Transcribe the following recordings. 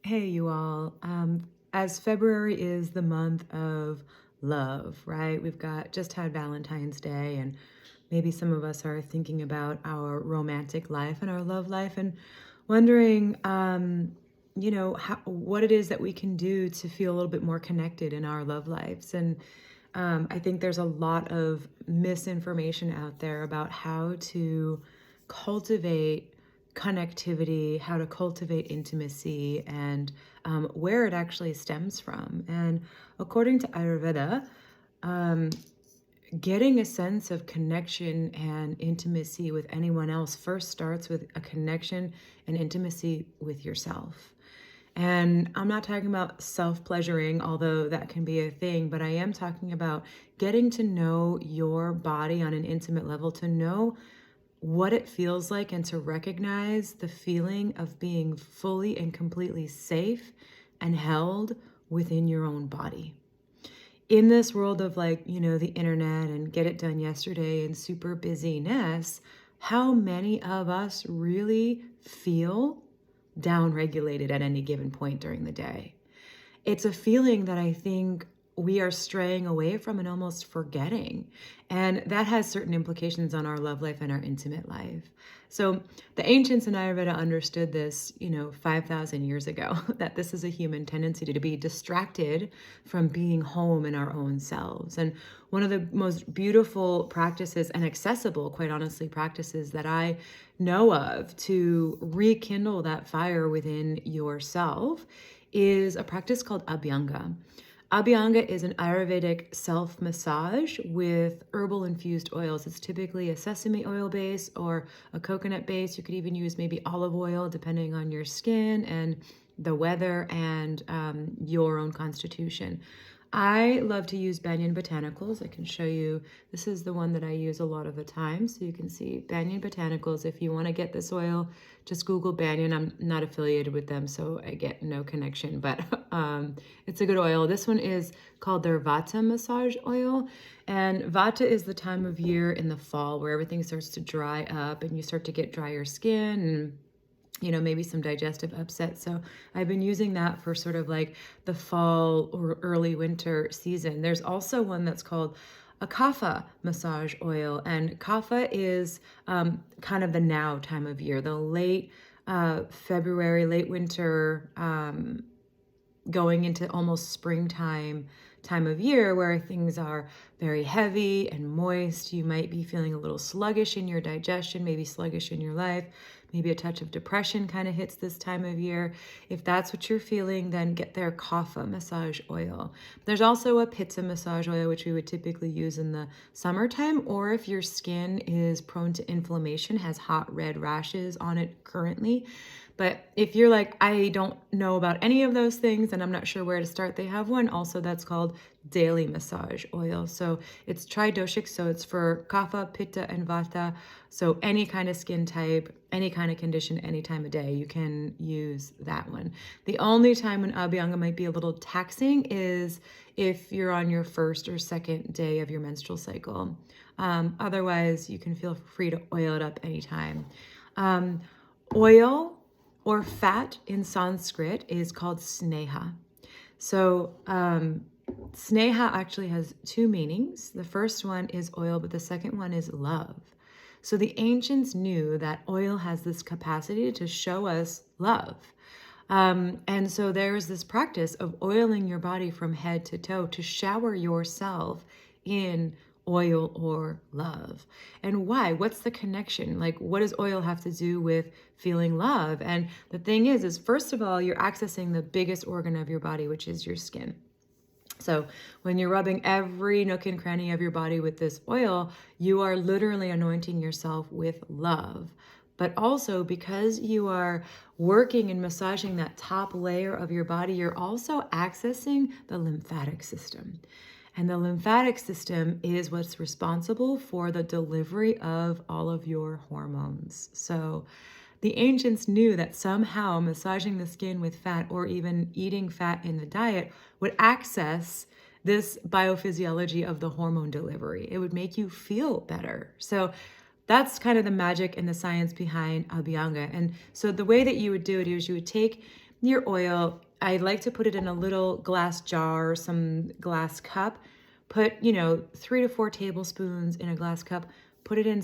Hey, you all. As February is the month of love, right? We've got just had Valentine's Day, and maybe some of us are thinking about our romantic life and our love life and wondering, what it is that we can do to feel a little bit more connected in our love lives. And I think there's a lot of misinformation out there about how to cultivate connectivity, how to cultivate intimacy, and where it actually stems from. And according to Ayurveda, um, getting a sense of connection and intimacy with anyone else first starts with a connection and intimacy with yourself. And I'm not talking about self-pleasuring, although that can be a thing, but I am talking about getting to know your body on an intimate level, to know what it feels like and to recognize the feeling of being fully and completely safe and held within your own body. In this world of the internet and get it done yesterday and super busyness, how many of us really feel downregulated at any given point during the day? It's a feeling that I think we are straying away from and almost forgetting. And that has certain implications on our love life and our intimate life. So the ancients in Ayurveda understood this, 5,000 years ago, that this is a human tendency to be distracted from being home in our own selves. And one of the most beautiful practices and accessible, quite honestly, practices that I know of to rekindle that fire within yourself is a practice called Abhyanga. Abhyanga is an Ayurvedic self-massage with herbal infused oils. It's typically a sesame oil base or a coconut base. You could even use maybe olive oil depending on your skin and the weather and your own constitution. I love to use Banyan Botanicals. I can show you, this is the one that I use a lot of the time. So you can see Banyan Botanicals. If you want to get this oil, just Google Banyan. I'm not affiliated with them, so I get no connection, but it's a good oil. This one is called their Vata massage oil. And Vata is the time of year in the fall where everything starts to dry up and you start to get drier skin and maybe some digestive upset. So I've been using that for sort of like the fall or early winter season. There's also one that's called a kapha massage oil. And kapha is kind of the now time of year, the late February, late winter, going into almost springtime time of year where things are very heavy and moist. You might be feeling a little sluggish in your digestion, maybe sluggish in your life. Maybe a touch of depression kind of hits this time of year. If that's what you're feeling, then get their kapha massage oil. There's also a pitta massage oil, which we would typically use in the summertime, or if your skin is prone to inflammation, has hot red rashes on it currently. But if you're like, I don't know about any of those things and I'm not sure where to start, they have one also that's called daily massage oil. So it's tridoshic, so it's for kapha, pitta, and vata. So any kind of skin type, any kind of condition, any time of day, you can use that one. The only time when Abhyanga might be a little taxing is if you're on your first or second day of your menstrual cycle. Otherwise, you can feel free to oil it up anytime. Oil or fat in Sanskrit is called sneha. So sneha actually has two meanings. The first one is oil, but the second one is love. So the ancients knew that oil has this capacity to show us love. And so there's this practice of oiling your body from head to toe to shower yourself in oil or love. And why? What's the connection? Like, what does oil have to do with feeling love? And the thing is first of all, you're accessing the biggest organ of your body, which is your skin. So when you're rubbing every nook and cranny of your body with this oil, you are literally anointing yourself with love. But also because you are working and massaging that top layer of your body, you're also accessing the lymphatic system. And the lymphatic system is what's responsible for the delivery of all of your hormones. So the ancients knew that somehow massaging the skin with fat or even eating fat in the diet would access this biophysiology of the hormone delivery. It would make you feel better. So that's kind of the magic and the science behind Abhyanga. And so the way that you would do it is you would take your oil, I like to put it in a little glass jar or some glass cup. Put, 3 to 4 tablespoons in a glass cup. Put it in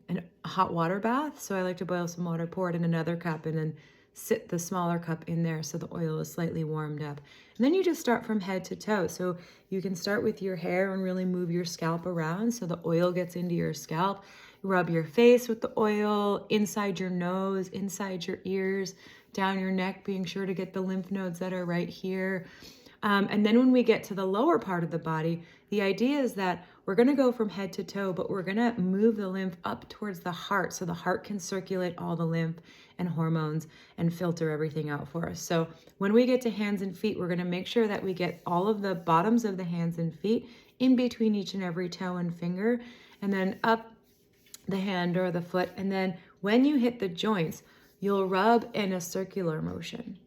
a hot water bath. So I like to boil some water, pour it in another cup, and then sit the smaller cup in there so the oil is slightly warmed up. And then you just start from head to toe. So you can start with your hair and really move your scalp around so the oil gets into your scalp. Rub your face with the oil, inside your nose, inside your ears, down your neck, being sure to get the lymph nodes that are right here. And then when we get to the lower part of the body, the idea is that we're going to go from head to toe, but we're going to move the lymph up towards the heart so the heart can circulate all the lymph and hormones and filter everything out for us. So when we get to hands and feet, we're going to make sure that we get all of the bottoms of the hands and feet in between each and every toe and finger, and then up the hand or the foot. And then when you hit the joints, you'll rub in a circular motion.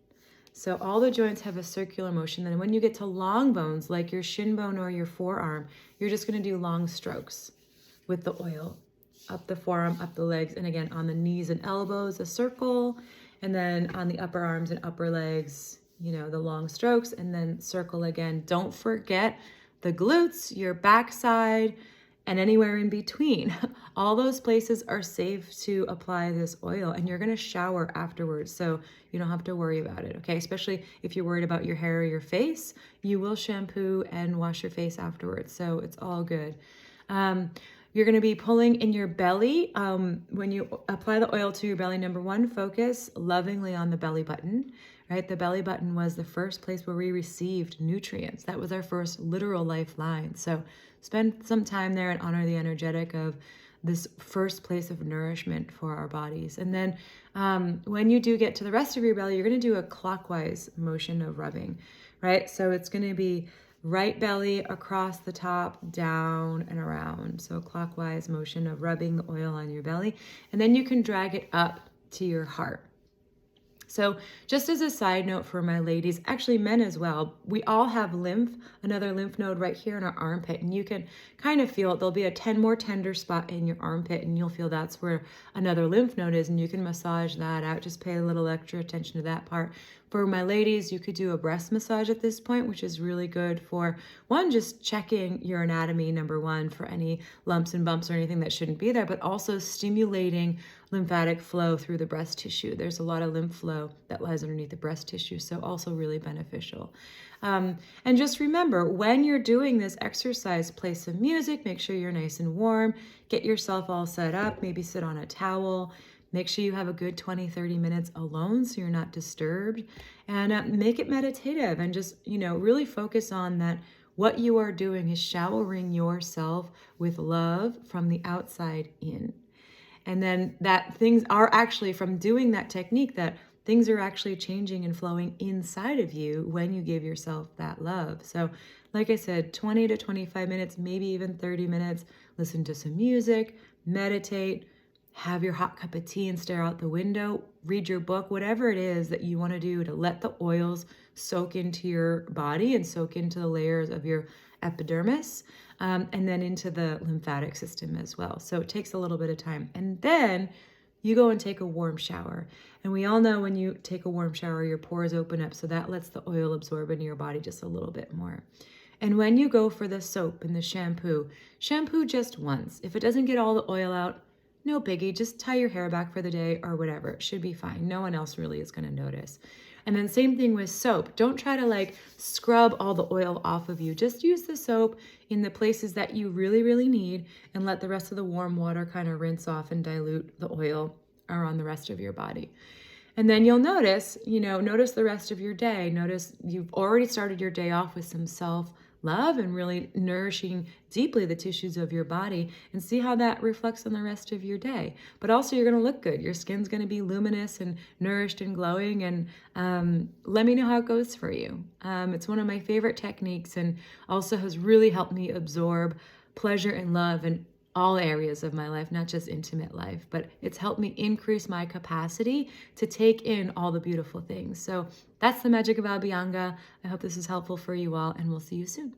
So all the joints have a circular motion. Then when you get to long bones, like your shin bone or your forearm, you're just going to do long strokes with the oil. Up the forearm, up the legs, and again on the knees and elbows, a circle. And then on the upper arms and upper legs, the long strokes, and then circle again. Don't forget the glutes, your backside, and anywhere in between. All those places are safe to apply this oil, and you're going to shower afterwards, so you don't have to worry about it, okay? Especially if you're worried about your hair or your face, you will shampoo and wash your face afterwards, so it's all good. You're going to be pulling in your belly. When you apply the oil to your belly, number one, focus lovingly on the belly button, right? The belly button was the first place where we received nutrients. That was our first literal lifeline. So spend some time there and honor the energetic of this first place of nourishment for our bodies. And then when you do get to the rest of your belly, you're going to do a clockwise motion of rubbing, right? So it's going to be right belly across the top, down and around. So clockwise motion of rubbing the oil on your belly. And then you can drag it up to your heart. So just as a side note for my ladies, actually men as well, we all have another lymph node right here in our armpit, and you can kind of feel it. There'll be a more tender spot in your armpit, and you'll feel that's where another lymph node is, and you can massage that out. Just pay a little extra attention to that part. For my ladies, you could do a breast massage at this point, which is really good for, one, just checking your anatomy, number one, for any lumps and bumps or anything that shouldn't be there, but also stimulating lymphatic flow through the breast tissue. There's a lot of lymph flow that lies underneath the breast tissue, so also really beneficial. And just remember, when you're doing this exercise, play some music, make sure you're nice and warm, get yourself all set up, maybe sit on a towel. Make sure you have a good 20-30 minutes alone so you're not disturbed, and make it meditative, and just, really focus on that. What you are doing is showering yourself with love from the outside in. And then that things are actually, from doing that technique, that things are actually changing and flowing inside of you when you give yourself that love. So like I said, 20 to 25 minutes, maybe even 30 minutes, listen to some music, meditate, have your hot cup of tea and stare out the window, read your book, whatever it is that you want to do to let the oils soak into your body and soak into the layers of your epidermis, and then into the lymphatic system as well. So it takes a little bit of time. And then you go and take a warm shower. And we all know when you take a warm shower, your pores open up, so that lets the oil absorb into your body just a little bit more. And when you go for the soap and the shampoo just once. If it doesn't get all the oil out, no biggie, just tie your hair back for the day or whatever. It should be fine. No one else really is going to notice. And then same thing with soap. Don't try to scrub all the oil off of you. Just use the soap in the places that you really, really need, and let the rest of the warm water kind of rinse off and dilute the oil around the rest of your body. And then you'll notice the rest of your day. Notice you've already started your day off with some self-love and really nourishing deeply the tissues of your body, and see how that reflects on the rest of your day. But also you're going to look good. Your skin's going to be luminous and nourished and glowing, and let me know how it goes for you. It's one of my favorite techniques, and also has really helped me absorb pleasure and love in all areas of my life, not just intimate life, but it's helped me increase my capacity to take in all the beautiful things. So that's the magic of Abhyanga. I hope this is helpful for you all, and we'll see you soon.